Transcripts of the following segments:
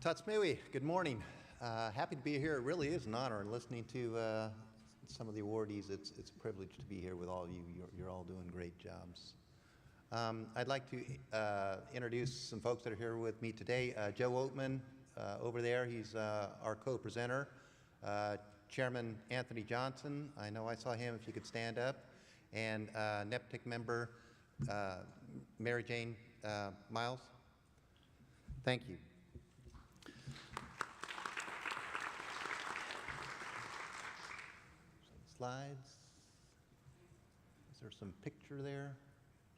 Tatsmewi, good morning. Happy to be here. It really is an honor. Listening to some of the awardees, it's a privilege to be here with all of you. You're all doing great jobs. I'd like to introduce some folks that are here with me today. Joe Oatman over there, he's our co-presenter. Chairman Anthony Johnson, I know I saw him, if you could stand up. And NEPTIC member Mary Jane Miles. Thank you. Slides. Is there some picture there?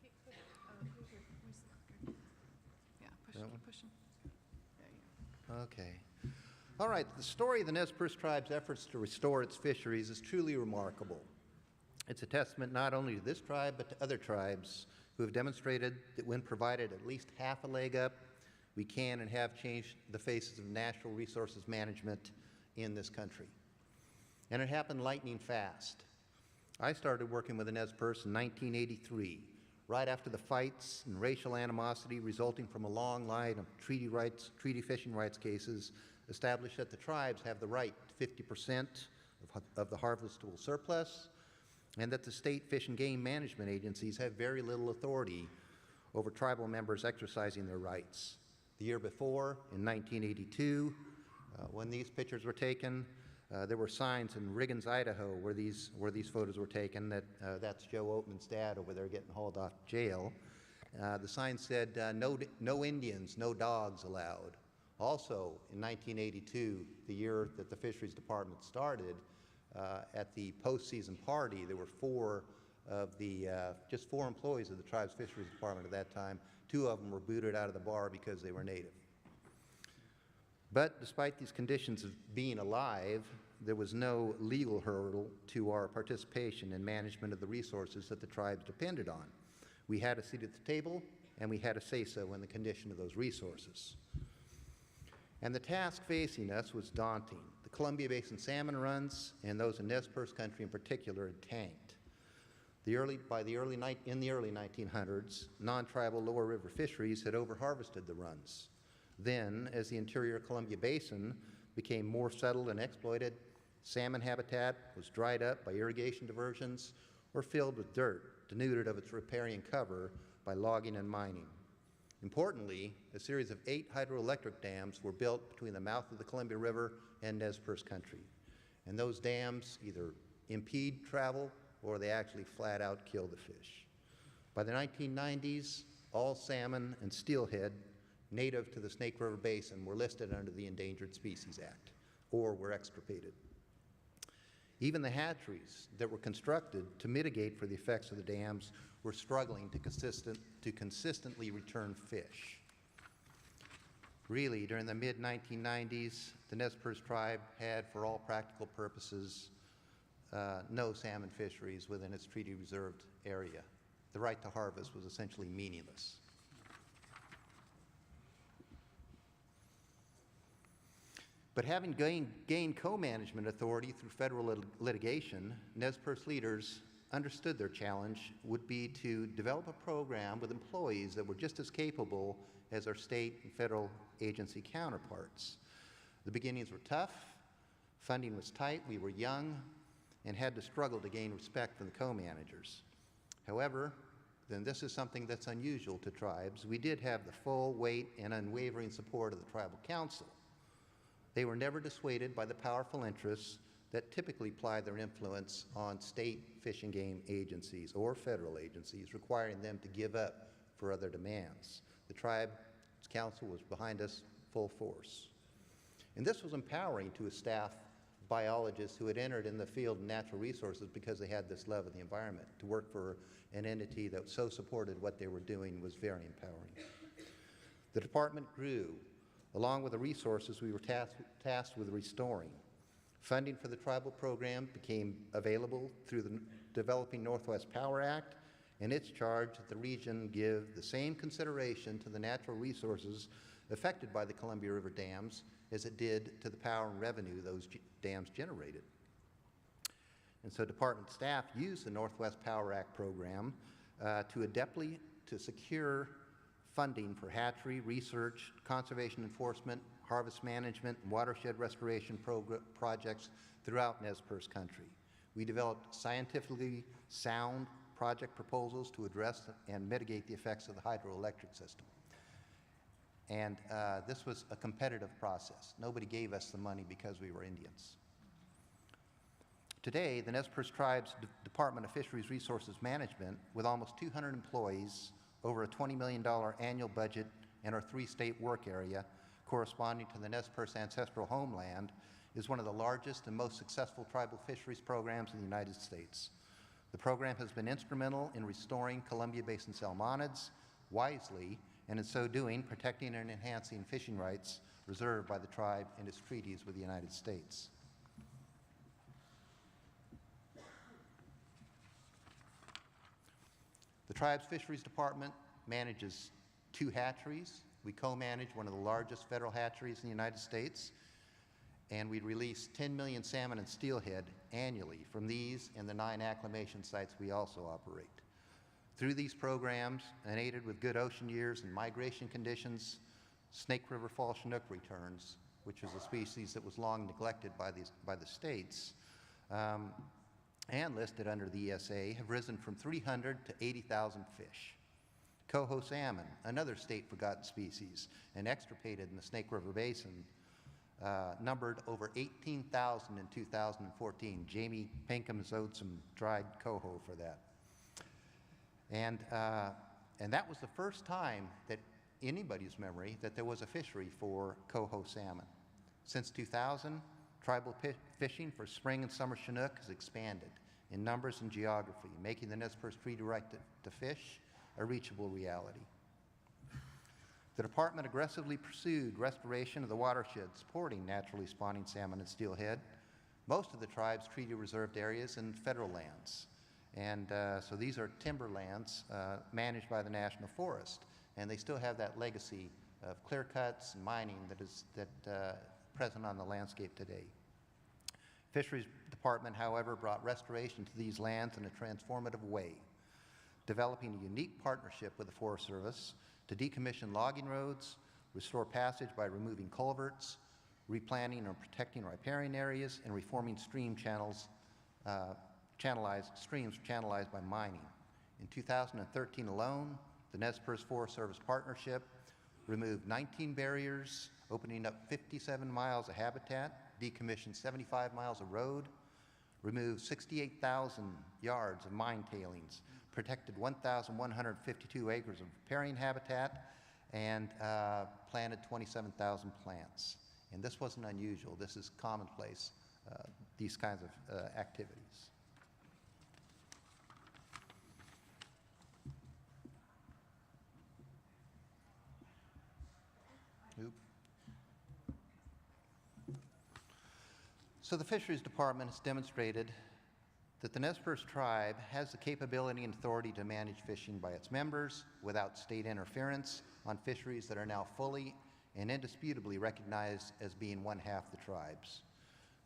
Yeah, push, keep pushing. There you go. Okay. All right, the story of the Nez Perce tribe's efforts to restore its fisheries is truly remarkable. It's a testament not only to this tribe, but to other tribes who have demonstrated that when provided at least half a leg up, we can and have changed the faces of natural resources management in this country. And it happened lightning fast. I started working with the Nez Perce in 1983, right after the fights and racial animosity resulting from a long line of treaty fishing rights cases established that the tribes have the right to 50% of the harvestable surplus, and that the state fish and game management agencies have very little authority over tribal members exercising their rights. The year before, in 1982, when these pictures were taken, there were signs in Riggins, Idaho, where these photos were taken. That's Joe Oatman's dad over there getting hauled off to jail. The sign said, no Indians, no dogs allowed. Also, in 1982, the year that the Fisheries Department started, at the postseason party, there were just four employees of the tribe's Fisheries Department at that time. Two of them were booted out of the bar because they were native. But despite these conditions of being alive, there was no legal hurdle to our participation in management of the resources that the tribes depended on. We had a seat at the table, and we had a say-so in the condition of those resources. And the task facing us was daunting. The Columbia Basin salmon runs, and those in Nez Perce country in particular, had tanked. In the early 1900s, non-tribal lower river fisheries had overharvested the runs. Then, as the interior Columbia Basin became more settled and exploited, salmon habitat was dried up by irrigation diversions or filled with dirt, denuded of its riparian cover by logging and mining. Importantly, a series of 8 hydroelectric dams were built between the mouth of the Columbia River and Nez Perce country. And those dams either impede travel or they actually flat out kill the fish. By the 1990s, all salmon and steelhead native to the Snake River Basin were listed under the Endangered Species Act, or were extirpated. Even the hatcheries that were constructed to mitigate for the effects of the dams were struggling to consistently return fish. Really, during the mid-1990s, the Nez Perce tribe had, for all practical purposes, no salmon fisheries within its treaty-reserved area. The right to harvest was essentially meaningless. But having gained co-management authority through federal litigation, Nez Perce leaders understood their challenge would be to develop a program with employees that were just as capable as our state and federal agency counterparts. The beginnings were tough, funding was tight, we were young, and had to struggle to gain respect from the co-managers. However, then this is something that's unusual to tribes. We did have the full weight and unwavering support of the Tribal Council. They were never dissuaded by the powerful interests that typically ply their influence on state fish and game agencies or federal agencies, requiring them to give up for other demands. The Tribal Council was behind us full force. And this was empowering to a staff of biologists who had entered in the field of natural resources because they had this love of the environment. To work for an entity that so supported what they were doing was very empowering. The department grew, along with the resources we were tasked with restoring. Funding for the tribal program became available through the Developing Northwest Power Act, and its charge that the region give the same consideration to the natural resources affected by the Columbia River dams as it did to the power and revenue those dams generated. And so department staff used the Northwest Power Act program to secure funding for hatchery, research, conservation enforcement, harvest management, and watershed restoration projects throughout Nez Perce country. We developed scientifically sound project proposals to address and mitigate the effects of the hydroelectric system. And this was a competitive process. Nobody gave us the money because we were Indians. Today, the Nez Perce Tribe's Department of Fisheries Resources Management, with almost 200 employees, over a $20 million annual budget, and our 3-state work area corresponding to the Nez Perce ancestral homeland, is one of the largest and most successful tribal fisheries programs in the United States. The program has been instrumental in restoring Columbia Basin salmonids wisely, and in so doing, protecting and enhancing fishing rights reserved by the tribe in its treaties with the United States. The tribe's fisheries department manages 2 hatcheries. We co-manage one of the largest federal hatcheries in the United States, and we release 10 million salmon and steelhead annually from these and the 9 acclimation sites we also operate. Through these programs, and aided with good ocean years and migration conditions, Snake River Fall Chinook returns, which was a species that was long neglected by the states, and listed under the ESA, have risen from 300 to 80,000 fish. Coho salmon, another state-forgotten species, and extirpated in the Snake River Basin, numbered over 18,000 in 2014. Jamie Pinkham owed some dried coho for that. And that was the first time that anybody's memory that there was a fishery for coho salmon. Since 2000, tribal fishing for spring and summer Chinook has expanded in numbers and geography, making the Nez Perce Treaty right to fish a reachable reality. The department aggressively pursued restoration of the watershed supporting naturally spawning salmon and steelhead, most of the tribe's treaty reserved areas and federal lands. And so these are timberlands managed by the National Forest, and they still have that legacy of clear cuts and mining that is present on the landscape today. Fisheries Department, however, brought restoration to these lands in a transformative way, developing a unique partnership with the Forest Service to decommission logging roads, restore passage by removing culverts, replanting or protecting riparian areas, and reforming streams channelized by mining. In 2013 alone, the Nez Perce Forest Service Partnership removed 19 barriers, opening up 57 miles of habitat, decommissioned 75 miles of road, removed 68,000 yards of mine tailings, protected 1,152 acres of riparian habitat, and planted 27,000 plants. And this wasn't unusual. This is commonplace, these kinds of activities. So the Fisheries Department has demonstrated that the Nez Perce tribe has the capability and authority to manage fishing by its members without state interference on fisheries that are now fully and indisputably recognized as being one half the tribe's.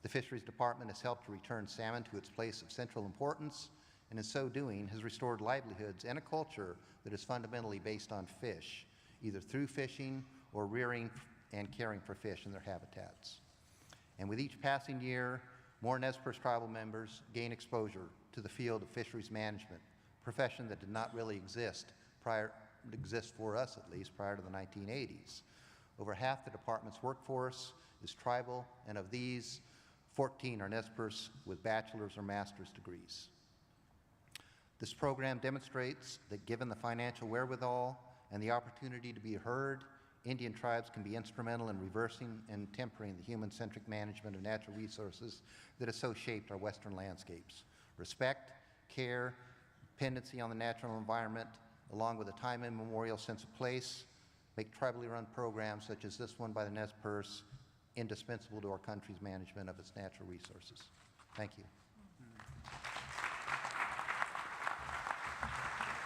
The Fisheries Department has helped to return salmon to its place of central importance, and in so doing has restored livelihoods and a culture that is fundamentally based on fish, either through fishing or rearing and caring for fish in their habitats. And with each passing year, more Nez Perce tribal members gain exposure to the field of fisheries management, a profession that did not really exist for us at least, prior to the 1980s. Over half the department's workforce is tribal, and of these, 14 are Nez Perce with bachelor's or master's degrees. This program demonstrates that given the financial wherewithal and the opportunity to be heard, Indian tribes can be instrumental in reversing and tempering the human-centric management of natural resources that has so shaped our western landscapes. Respect, care, dependency on the natural environment, along with a time immemorial sense of place, make tribally run programs such as this one by the Nez Perce indispensable to our country's management of its natural resources. Thank you.